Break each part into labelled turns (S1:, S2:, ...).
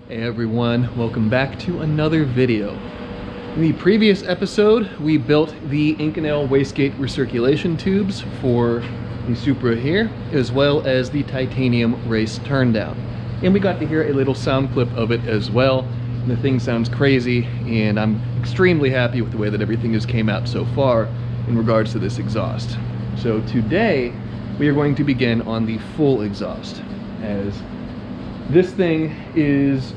S1: Hey everyone, welcome back to another video. In the previous episode, we built the Inconel wastegate recirculation tubes for the Supra here, as well as the titanium race turndown. And we got to hear a little sound clip of it as well. And the thing sounds crazy, and I'm extremely happy with the way that everything has came out so far in regards to this exhaust. So today, we are going to begin on the full exhaust, as this thing is,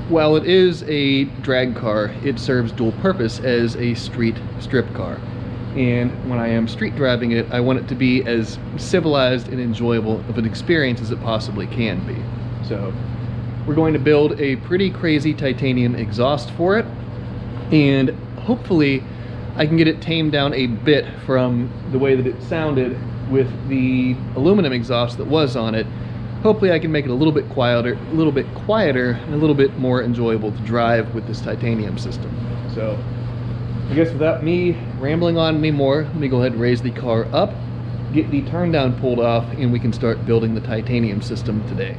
S1: while it is a drag car, it serves dual purpose as a street strip car. And when I am street driving it, I want it to be as civilized and enjoyable of an experience as it possibly can be. So we're going to build a pretty crazy titanium exhaust for it, and hopefully I can get it tamed down a bit from the way that it sounded with the aluminum exhaust that was on it. Hopefully I can make it a little bit quieter, and a little bit more enjoyable to drive with this titanium system. So I guess without me rambling on anymore, let me go ahead and raise the car up, get the turn down pulled off, and we can start building the titanium system today.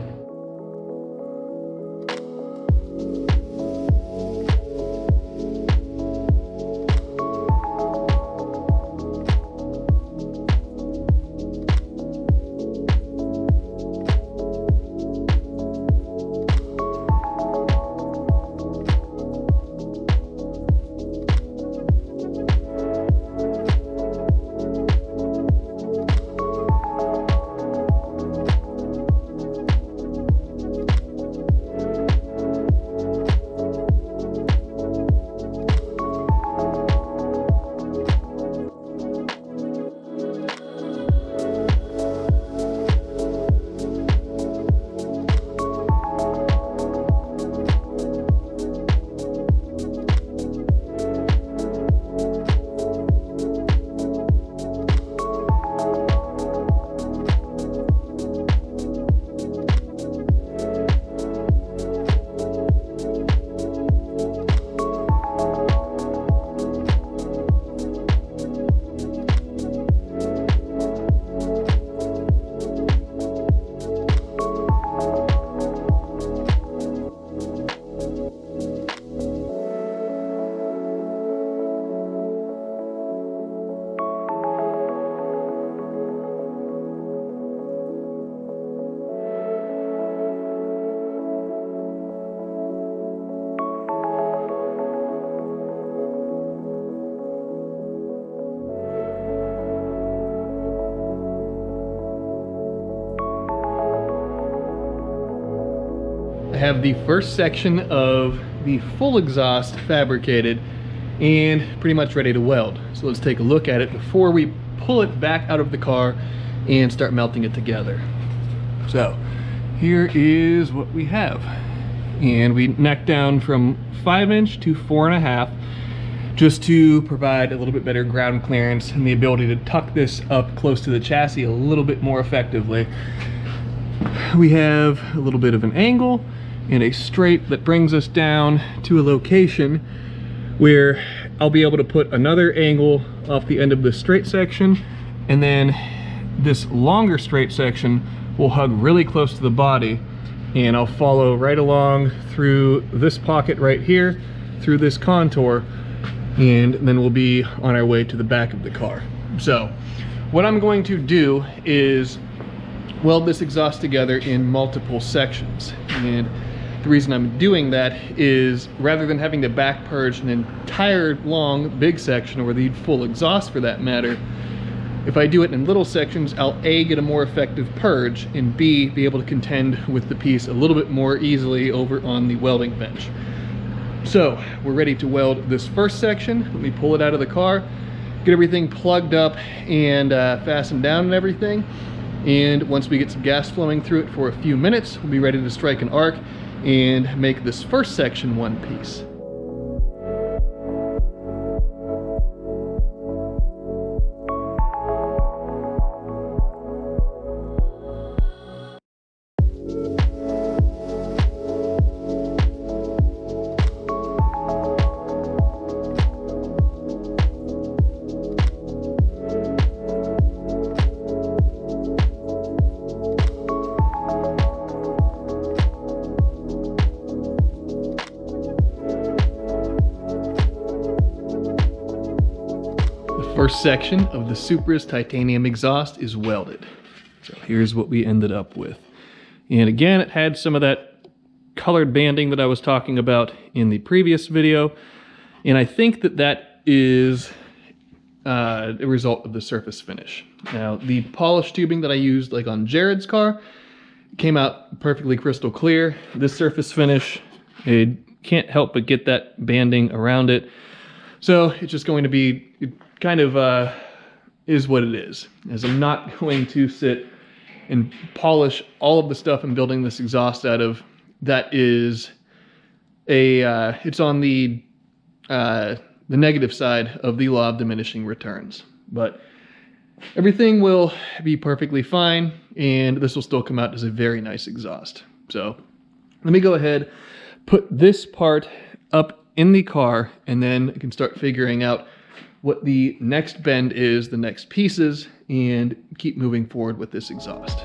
S1: I have the first section of the full exhaust fabricated and pretty much ready to weld. So let's take a look at it before we pull it back out of the car and start melting it together. So here is what we have. And we necked down from 5" to 4.5" just to provide a little bit better ground clearance and the ability to tuck this up close to the chassis a little bit more effectively. We have a little bit of an angle and a straight that brings us down to a location where I'll be able to put another angle off the end of the straight section, and then this longer straight section will hug really close to the body, and I'll follow right along through this pocket right here, through this contour, and then we'll be on our way to the back of the car. So what I'm going to do is weld this exhaust together in multiple sections, and the reason I'm doing that is rather than having to back purge an entire long big section, or the full exhaust for that matter, if I do it in little sections, I'll A, get a more effective purge, and B, be able to contend with the piece a little bit more easily over on the welding bench. So we're ready to weld this first section. Let me pull it out of the car, get everything plugged up and fastened down and everything. And once we get some gas flowing through it for a few minutes, we'll be ready to strike an arc and make this first section one piece. First section of the Supra's titanium exhaust is welded. So here's what we ended up with. And again, it had some of that colored banding that I was talking about in the previous video. And I think that that is a result of the surface finish. Now, the polished tubing that I used like on Jared's car came out perfectly crystal clear. This surface finish, it can't help but get that banding around it. So it's just going to be, it kind of is what it is. As I'm not going to sit and polish all of the stuff I'm building this exhaust out of. That is it's on the negative side of the law of diminishing returns. But everything will be perfectly fine, and this will still come out as a very nice exhaust. So let me go ahead, put this part up in the car, and then I can start figuring out what the next bend is, the next pieces, and keep moving forward with this exhaust.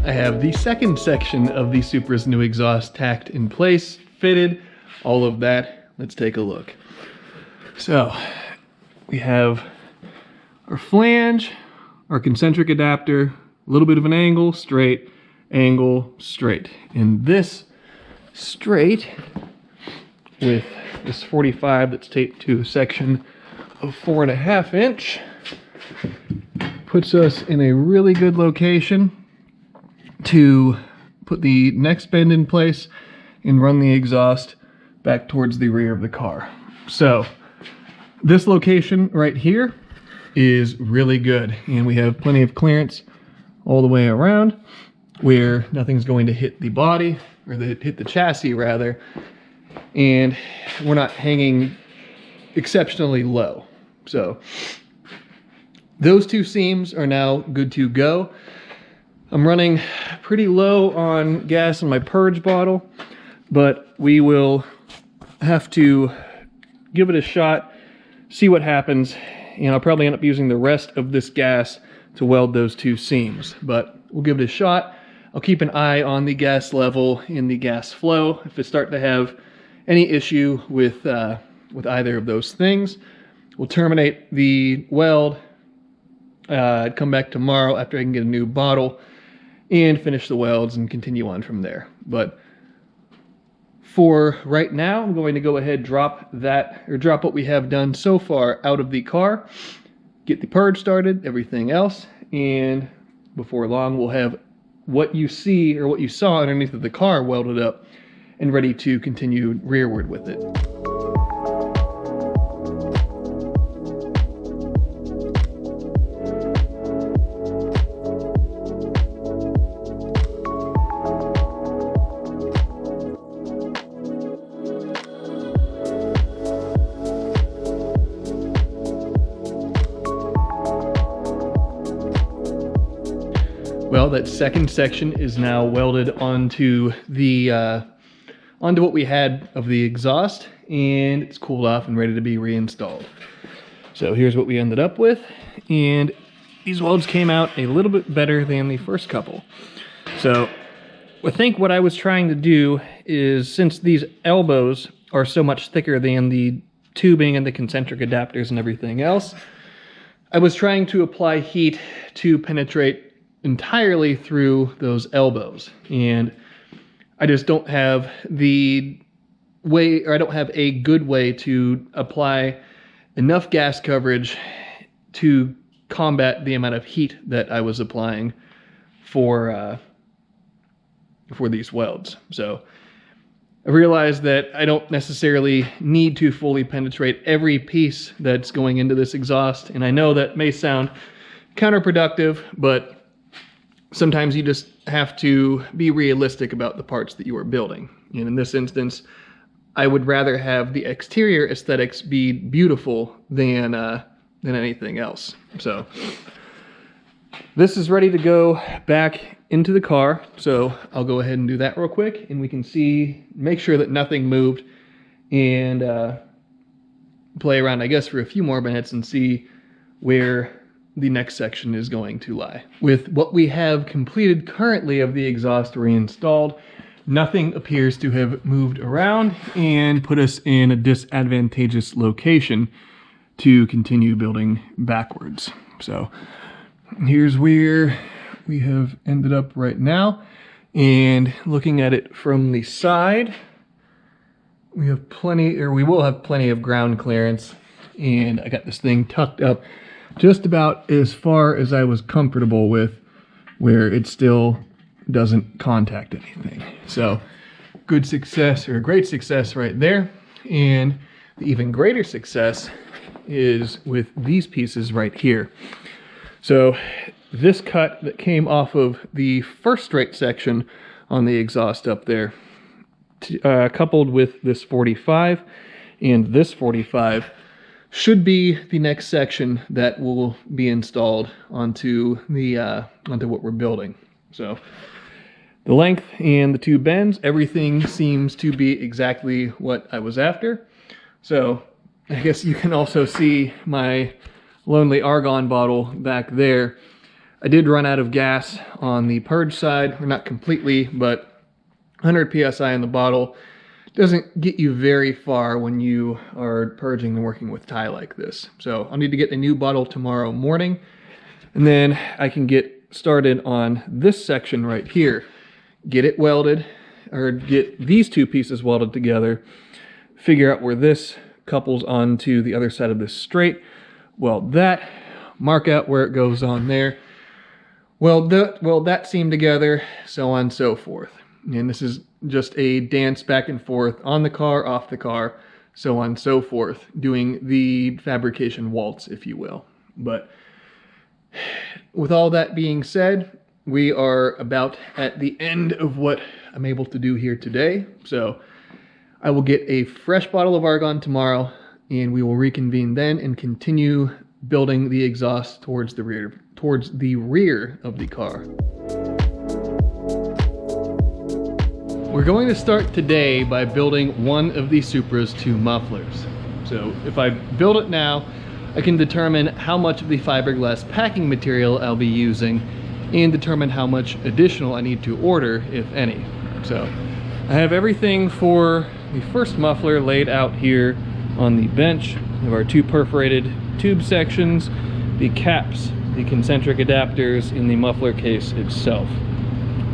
S1: I have the second section of the Supra's new exhaust tacked in place, fitted, all of that. Let's take a look. So we have our flange, our concentric adapter, a little bit of an angle, straight, angle, straight. And this straight with this 45 that's taped to a section of 4.5 inch puts us in a really good location to put the next bend in place and run the exhaust back towards the rear of the car. So this location right here is really good, and we have plenty of clearance all the way around where nothing's going to hit the body, or hit the chassis rather, and we're not hanging exceptionally low. So those two seams are now good to go. I'm running pretty low on gas in my purge bottle, but we will have to give it a shot, see what happens, and I'll probably end up using the rest of this gas to weld those two seams. But we'll give it a shot. I'll keep an eye on the gas level and the gas flow. If it starts to have any issue with either of those things, we'll terminate the weld, come back tomorrow after I can get a new bottle, and finish the welds and continue on from there. But for right now, I'm going to go ahead and drop what we have done so far out of the car, get the purge started, everything else, and before long we'll have what you see, or what you saw underneath of the car, welded up and ready to continue rearward with it. Well, that second section is now welded onto the onto what we had of the exhaust, and it's cooled off and ready to be reinstalled. So here's what we ended up with, and these welds came out a little bit better than the first couple. So I think what I was trying to do is, since these elbows are so much thicker than the tubing and the concentric adapters and everything else, I was trying to apply heat to penetrate entirely through those elbows, and I just don't have the way, or I don't have a good way to apply enough gas coverage to combat the amount of heat that I was applying for these welds. So I realized that I don't necessarily need to fully penetrate every piece that's going into this exhaust. And I know that may sound counterproductive, but sometimes you just have to be realistic about the parts that you are building. And in this instance, I would rather have the exterior aesthetics be beautiful than anything else. So this is ready to go back into the car. So I'll go ahead and do that real quick, and we can see, make sure that nothing moved, and play around, I guess, for a few more minutes and see where the next section is going to lie. With what we have completed currently of the exhaust reinstalled, nothing appears to have moved around and put us in a disadvantageous location to continue building backwards. So here's where we have ended up right now. And looking at it from the side, we have plenty, or we will have plenty of ground clearance. And I got this thing tucked up just about as far as I was comfortable with, where it still doesn't contact anything. So good success, or great success right there. And the even greater success is with these pieces right here. So this cut that came off of the first straight section on the exhaust up there, coupled with this 45 and this 45, should be the next section that will be installed onto the onto what we're building. So the length and the two bends, everything seems to be exactly what I was after. So I guess you can also see my lonely argon bottle back there. I did run out of gas on the purge side, or not completely, but 100 psi in the bottle doesn't get you very far when you are purging and working with tie like this. So I'll need to get a new bottle tomorrow morning, and then I can get started on this section right here. Get it welded, or get these two pieces welded together, figure out where this couples onto the other side of this straight, weld that, mark out where it goes on there, weld that seam together, so on and so forth. And this is just a dance back and forth on the car, off the car, so on and so forth, doing the fabrication waltz, if you will. But with all that being said, we are about at the end of what I'm able to do here today. So I will get a fresh bottle of argon tomorrow, and we will reconvene then and continue building the exhaust towards the rear of the car. We're going to start today by building one of the Supra's two mufflers. So if I build it now, I can determine how much of the fiberglass packing material I'll be using and determine how much additional I need to order, if any. So I have everything for the first muffler laid out here on the bench. We have our two perforated tube sections, the caps, the concentric adapters in the muffler case itself.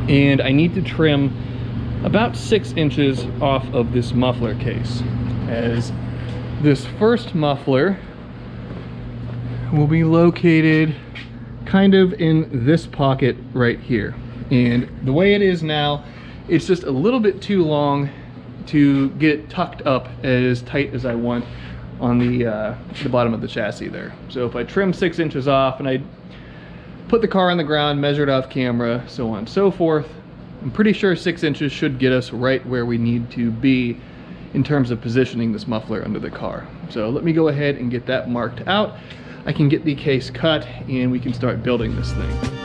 S1: And I need to trim about 6 inches off of this muffler case, as this first muffler will be located kind of in this pocket right here. And the way it is now, it's just a little bit too long to get it tucked up as tight as I want on the bottom of the chassis there. So if I trim 6 inches off and I put the car on the ground, measure it off camera, so on and so forth, I'm pretty sure 6 inches should get us right where we need to be in terms of positioning this muffler under the car. So let me go ahead and get that marked out. I can get the case cut and we can start building this thing.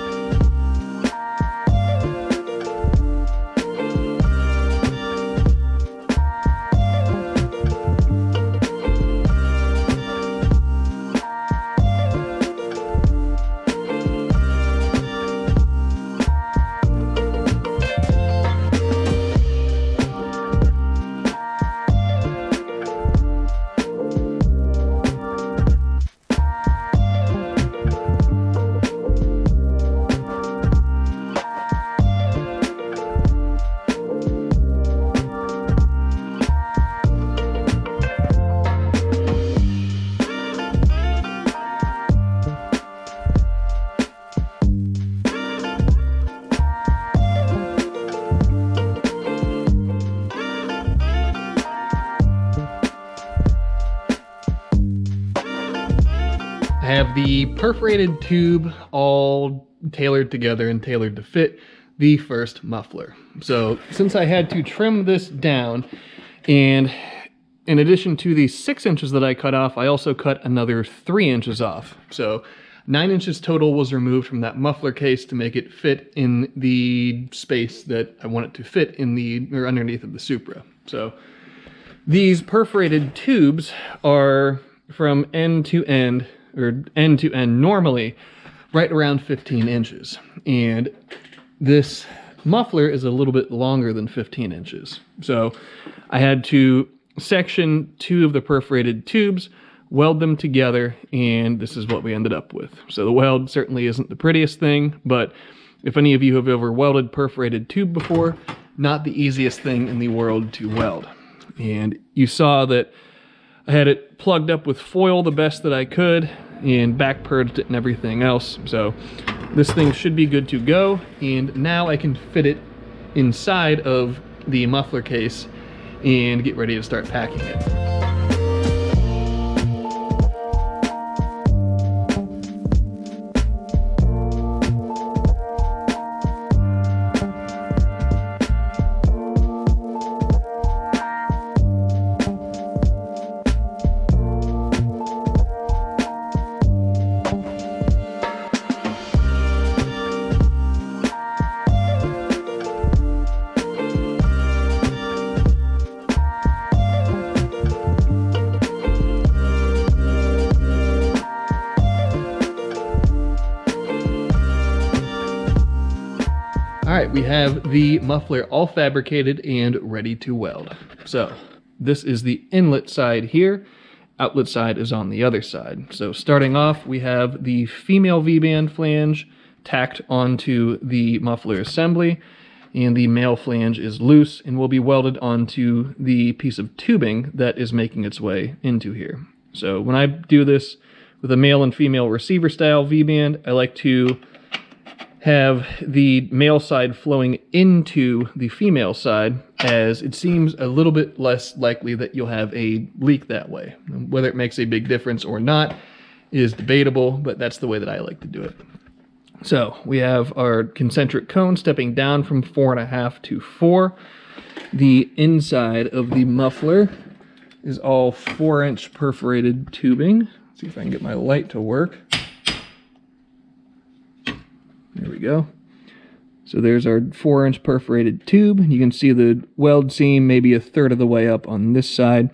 S1: have the perforated tube all tailored together and tailored to fit the first muffler. So since I had to trim this down, and in addition to the 6 inches that I cut off, I also cut another 3 inches off. So 9 inches total was removed from that muffler case to make it fit in the space that I want it to fit in the, or underneath of the Supra. So these perforated tubes are from end to end, or end to end normally, right around 15 inches. And this muffler is a little bit longer than 15 inches. So I had to section 2 of the perforated tubes, weld them together, and this is what we ended up with. So the weld certainly isn't the prettiest thing, but if any of you have ever welded perforated tube before, not the easiest thing in the world to weld. And you saw that I had it plugged up with foil the best that I could and back purged it and everything else. So this thing should be good to go, and now I can fit it inside of the muffler case and get ready to start packing it. Alright, we have the muffler all fabricated and ready to weld. So this is the inlet side here, outlet side is on the other side. So starting off, we have the female V-band flange tacked onto the muffler assembly, and the male flange is loose and will be welded onto the piece of tubing that is making its way into here. So when I do this with a male and female receiver style V-band, I like to have the male side flowing into the female side, as it seems a little bit less likely that you'll have a leak that way. Whether it makes a big difference or not is debatable, but that's the way that I like to do it. So we have our concentric cone stepping down from 4.5 to 4. The inside of the muffler is all 4-inch perforated tubing. Let's see if I can get my light to work. There we go. So there's our 4-inch perforated tube. You can see the weld seam maybe a third of the way up on this side.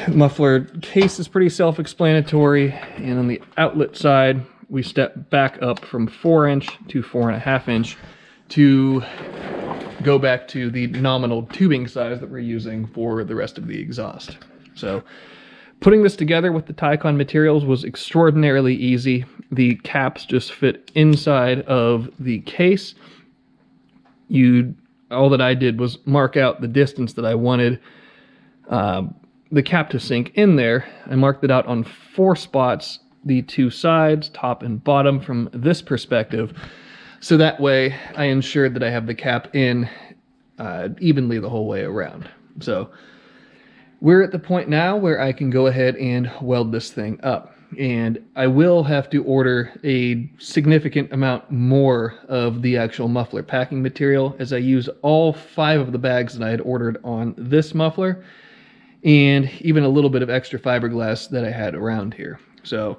S1: Muffler case is pretty self-explanatory, and on the outlet side we step back up from 4-inch to 4.5 inch to go back to the nominal tubing size that we're using for the rest of the exhaust. So putting this together with the Tycon materials was extraordinarily easy. The caps just fit inside of the case. All that I did was mark out the distance that I wanted the cap to sink in there. I marked it out on 4 spots, the 2 sides, top and bottom, from this perspective. So that way I ensured that I have the cap in evenly the whole way around. So we're at the point now where I can go ahead and weld this thing up. And I will have to order a significant amount more of the actual muffler packing material, as I use all 5 of the bags that I had ordered on this muffler, and even a little bit of extra fiberglass that I had around here. So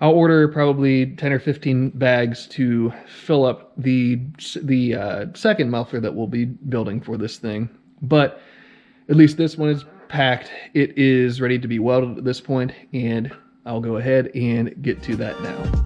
S1: I'll order probably 10 or 15 bags to fill up the second muffler that we'll be building for this thing. But at least this one is packed. It is ready to be welded at this point, and I'll go ahead and get to that now.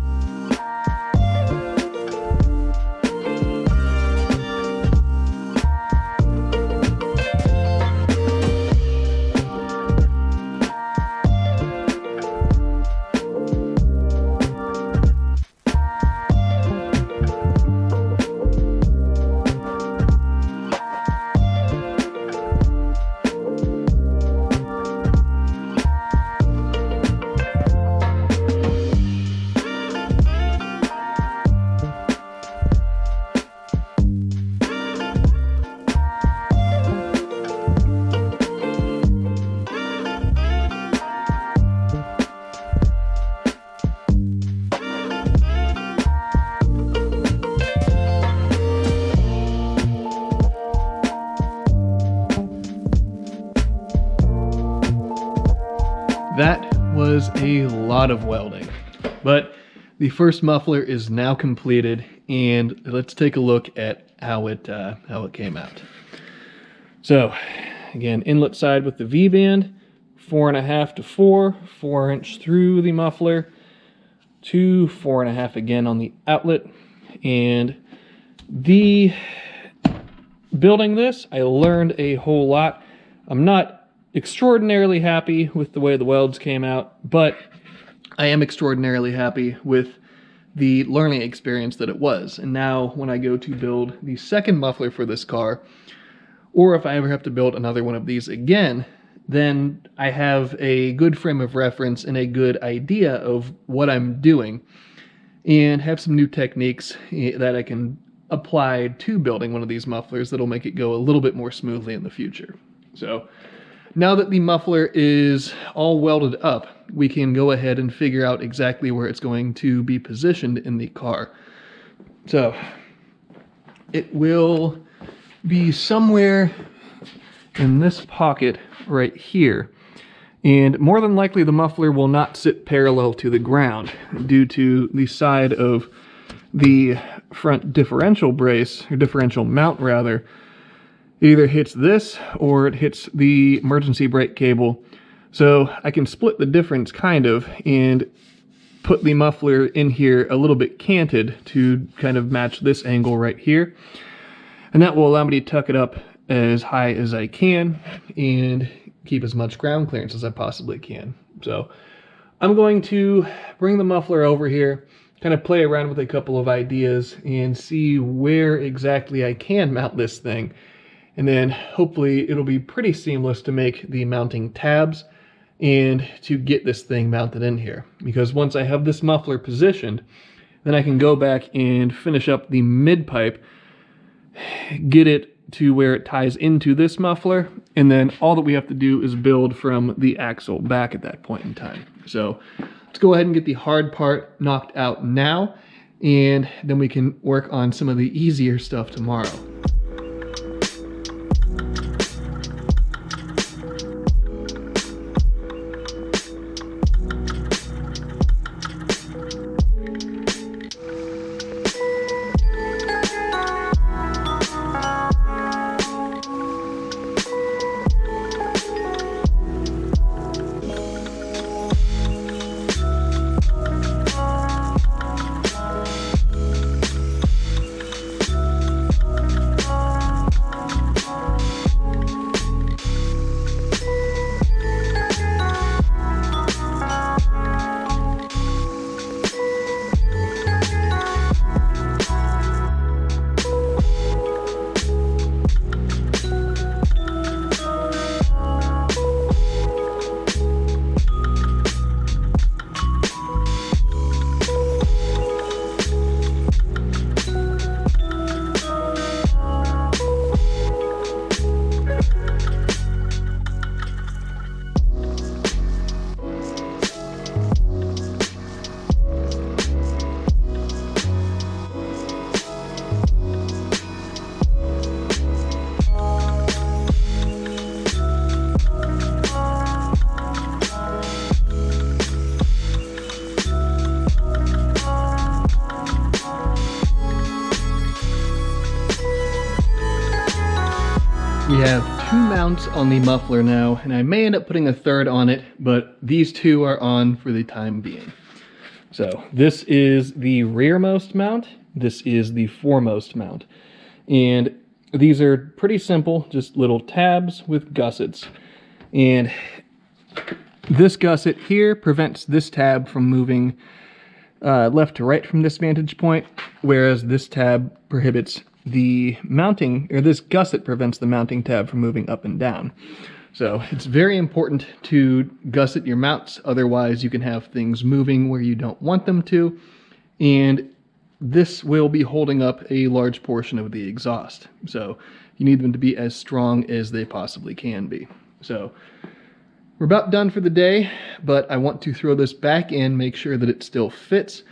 S1: That was a lot of welding, but the first muffler is now completed, and let's take a look at how it came out. So again, inlet side with the V-band, 4.5 to 4 inch through the muffler, 4.5 again on the outlet. And building this, I learned a whole lot. I'm not extraordinarily happy with the way the welds came out, but I am extraordinarily happy with the learning experience that it was. And now when I go to build the second muffler for this car, or if I ever have to build another one of these again, then I have a good frame of reference and a good idea of what I'm doing, and have some new techniques that I can apply to building one of these mufflers that'll make it go a little bit more smoothly in the future. So now that the muffler is all welded up, we can go ahead and figure out exactly where it's going to be positioned in the car. So it will be somewhere in this pocket right here. And more than likely the muffler will not sit parallel to the ground due to the side of the front differential brace, or differential mount rather. It either hits this or it hits the emergency brake cable. So I can split the difference kind of and put the muffler in here a little bit canted to kind of match this angle right here. And that will allow me to tuck it up as high as I can and keep as much ground clearance as I possibly can. So I'm going to bring the muffler over here, kind of play around with a couple of ideas and see where exactly I can mount this thing. And then hopefully it'll be pretty seamless to make the mounting tabs and to get this thing mounted in here. Because once I have this muffler positioned, then I can go back and finish up the mid pipe, get it to where it ties into this muffler, and then all that we have to do is build from the axle back at that point in time. So let's go ahead and get the hard part knocked out now, and then we can work on some of the easier stuff tomorrow. We have 2 mounts on the muffler now, and I may end up putting a third on it, but these 2 are on for the time being. So this is the rearmost mount, this is the foremost mount. And these are pretty simple, just little tabs with gussets. And this gusset here prevents this tab from moving left to right from this vantage point, whereas this tab prohibits the mounting, or this gusset prevents the mounting tab from moving up and down. So it's very important to gusset your mounts, otherwise you can have things moving where you don't want them to, and this will be holding up a large portion of the exhaust. So you need them to be as strong as they possibly can be. So we're about done for the day, but I want to throw this back in, make sure that it still fits,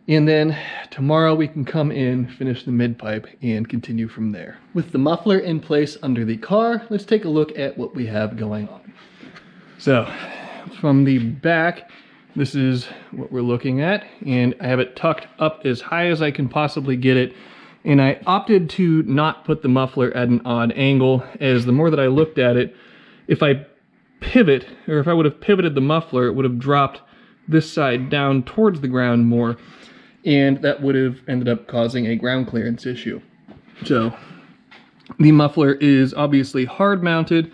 S1: and then tomorrow we can come in, finish the mid pipe, and continue from there. With the muffler in place under the car, let's take a look at what we have going on. So from the back, this is what we're looking at, and I have it tucked up as high as I can possibly get it. And I opted to not put the muffler at an odd angle, as the more that I looked at it, if I pivot, or if I would have pivoted the muffler, it would have dropped this side down towards the ground more, and that would have ended up causing a ground clearance issue. So the muffler is obviously hard mounted,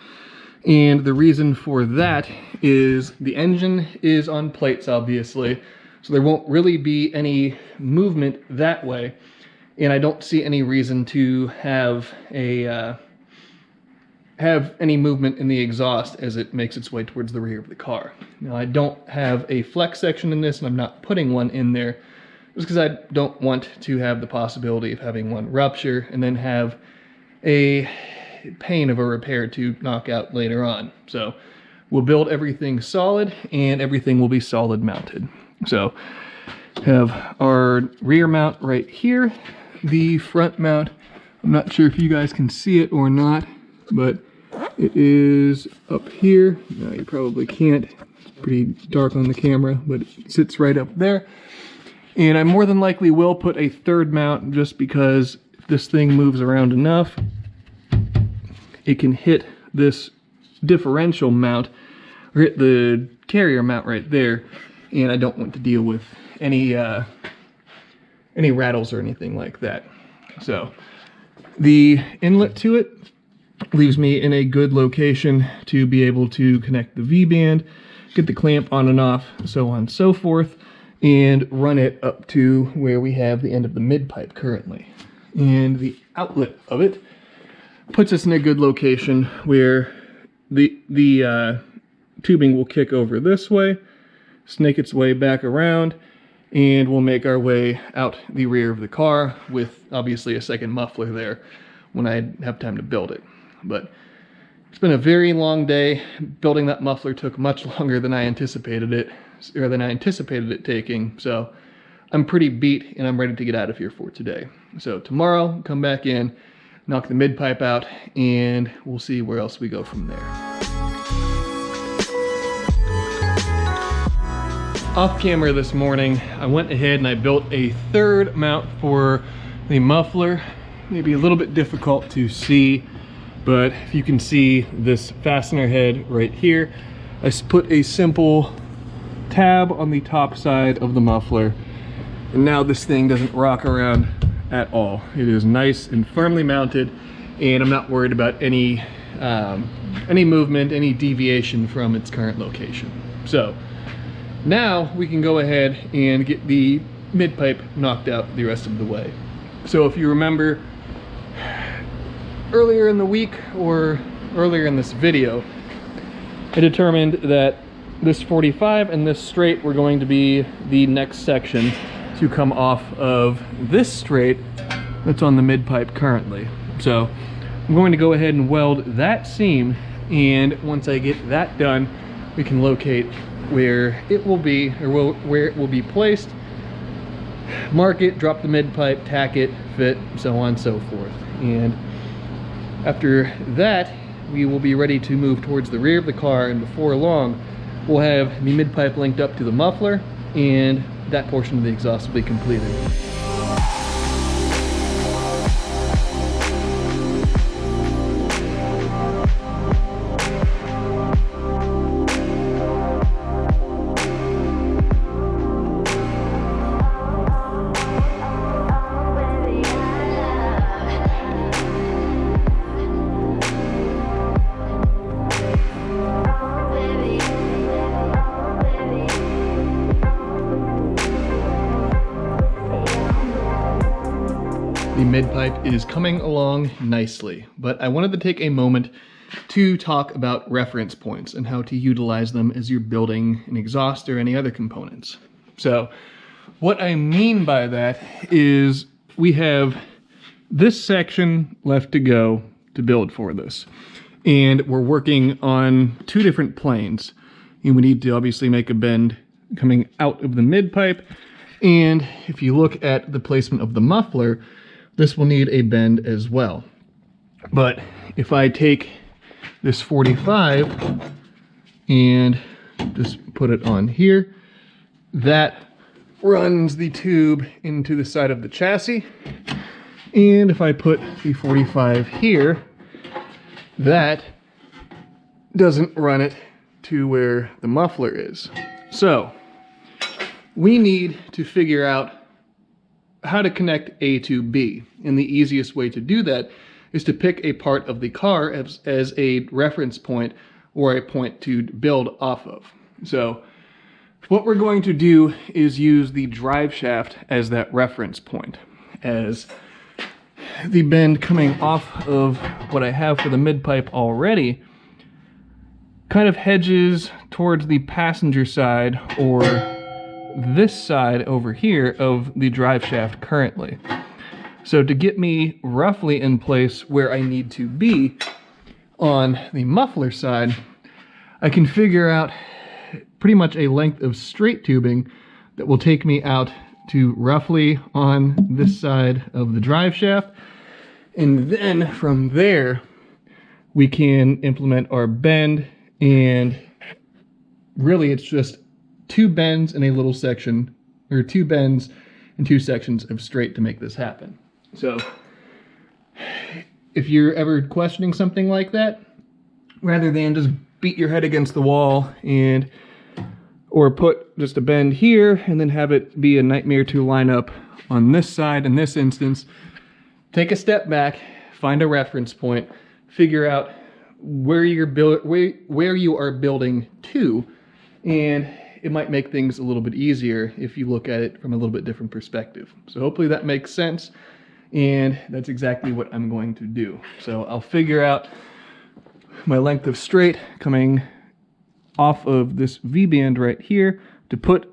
S1: and the reason for that is the engine is on plates, obviously, so there won't really be any movement that way, and I don't see any reason to have any movement in the exhaust as it makes its way towards the rear of the car. Now, I don't have a flex section in this, and I'm not putting one in there just because I don't want to have the possibility of having one rupture and then have a pain of a repair to knock out later on. So we'll build everything solid, and everything will be solid mounted. So have our rear mount right here, the front mount, I'm not sure if you guys can see it or not, but it is up here. No, you probably can't. It's pretty dark on the camera, but it sits right up there. And I more than likely will put a third mount, just because if this thing moves around enough, it can hit this differential mount, or hit the carrier mount right there, and I don't want to deal with any rattles or anything like that. So the inlet to it leaves me in a good location to be able to connect the V-band, get the clamp on and off, so on and so forth, and run it up to where we have the end of the mid-pipe currently. And the outlet of it puts us in a good location where the tubing will kick over this way, snake its way back around, and we'll make our way out the rear of the car with obviously a second muffler there when I have time to build it. But it's been a very long day. Building that muffler took much longer than I anticipated it, or than I anticipated it taking. So I'm pretty beat, and I'm ready to get out of here for today. So tomorrow, come back in, knock the mid-pipe out, and we'll see where else we go from there. Off camera this morning, I went ahead and I built a third mount for the muffler. Maybe a little bit difficult to see, but if you can see this fastener head right here, I put a simple tab on the top side of the muffler, and now this thing doesn't rock around at all. It is nice and firmly mounted, and I'm not worried about any movement, any deviation from its current location. So now we can go ahead and get the mid-pipe knocked out the rest of the way. So if you remember earlier in the week, or earlier in this video, I determined that this 45 and this straight were going to be the next section to come off of this straight that's on the mid-pipe currently. So I'm going to go ahead and weld that seam, and once I get that done, we can locate where it will be, or where it will be placed, mark it, drop the mid-pipe, tack it, fit, so on and so forth. And after that, we will be ready to move towards the rear of the car, and before long, we'll have the mid-pipe linked up to the muffler, and that portion of the exhaust will be completed. The mid-pipe is coming along nicely, but I wanted to take a moment to talk about reference points and how to utilize them as you're building an exhaust or any other components. So what I mean by that is we have this section left to go to build for this, and we're working on two different planes, and we need to obviously make a bend coming out of the mid-pipe. And if you look at the placement of the muffler, this will need a bend as well. But if I take this 45 and Just put it on here. That runs the tube into the side of the chassis. And if I put the 45 here, that doesn't run it to where the muffler is. So we need to figure out how to connect A to B. And the easiest way to do that is to pick a part of the car as a reference point or a point to build off of. So what we're going to do is use the drive shaft as that reference point, as the bend coming off of what I have for the mid-pipe already kind of hedges towards the passenger side, or this side over here of the drive shaft currently. So to get me roughly in place where I need to be on the muffler side, I can figure out pretty much a length of straight tubing that will take me out to roughly on this side of the drive shaft. And then from there, we can implement our bend, and really it's just 2 bends in a little section, or 2 bends and 2 sections of straight to make this happen. So if you're ever questioning something like that, rather than just beat your head against the wall or put just a bend here and then have it be a nightmare to line up on this side in this instance, take a step back, find a reference point, figure out where you are building to, and it might make things a little bit easier if you look at it from a little bit different perspective. So hopefully that makes sense, and that's exactly what I'm going to do. So I'll figure out my length of straight coming off of this V-band right here to put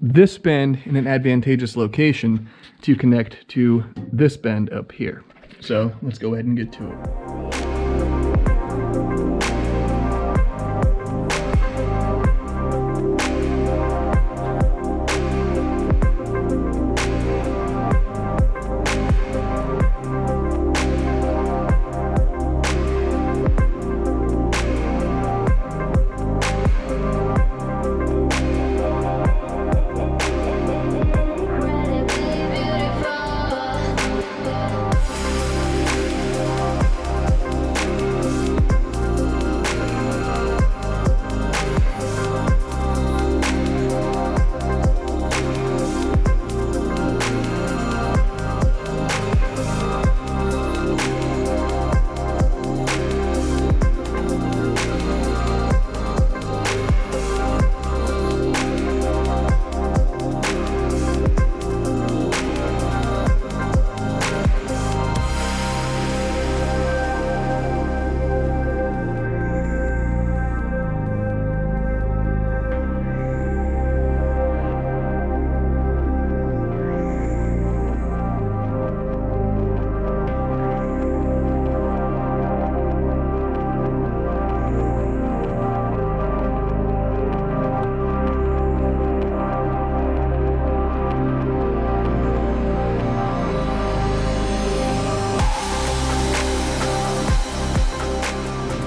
S1: this bend in an advantageous location to connect to this bend up here. So let's go ahead and get to it.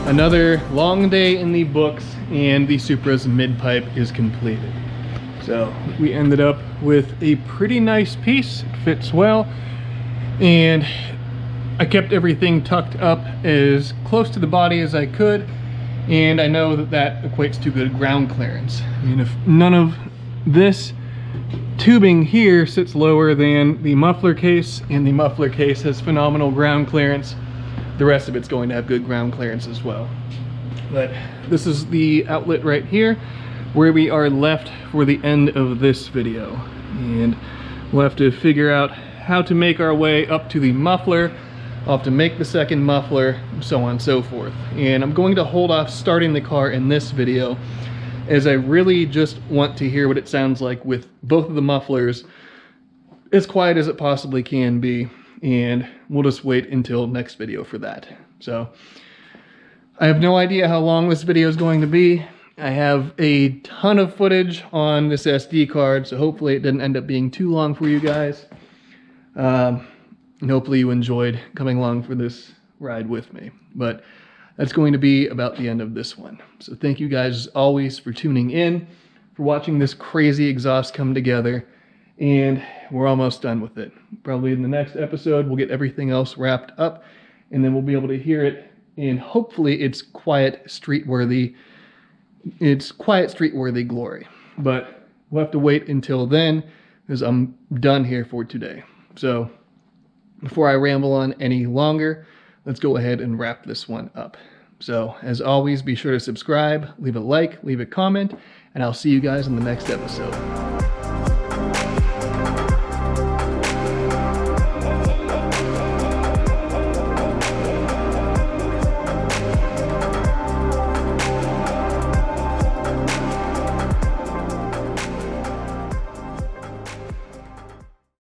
S1: Another long day in the books, and the Supra's mid-pipe is completed. So we ended up with a pretty nice piece. It fits well, and I kept everything tucked up as close to the body as I could, and I know that that equates to good ground clearance. And if none of this tubing here sits lower than the muffler case, and the muffler case has phenomenal ground clearance, the rest of it's going to have good ground clearance as well. But this is the outlet right here where we are left for the end of this video, and we'll have to figure out how to make our way up to the muffler. I'll have to make the second muffler, so on and so forth. And I'm going to hold off starting the car in this video, as I really just want to hear what it sounds like with both of the mufflers as quiet as it possibly can be, and we'll just wait until next video for that. So I have no idea how long this video is going to be. I have a ton of footage on this SD card, so hopefully it didn't end up being too long for you guys. And hopefully you enjoyed coming along for this ride with me. But that's going to be about the end of this one. So thank you guys as always for tuning in, for watching this crazy exhaust come together, and we're almost done with it. Probably in the next episode, we'll get everything else wrapped up, and then we'll be able to hear it, and hopefully it's quiet, street-worthy glory. But we'll have to wait until then, because I'm done here for today. So before I ramble on any longer, let's go ahead and wrap this one up. So as always, be sure to subscribe, leave a like, leave a comment, and I'll see you guys in the next episode.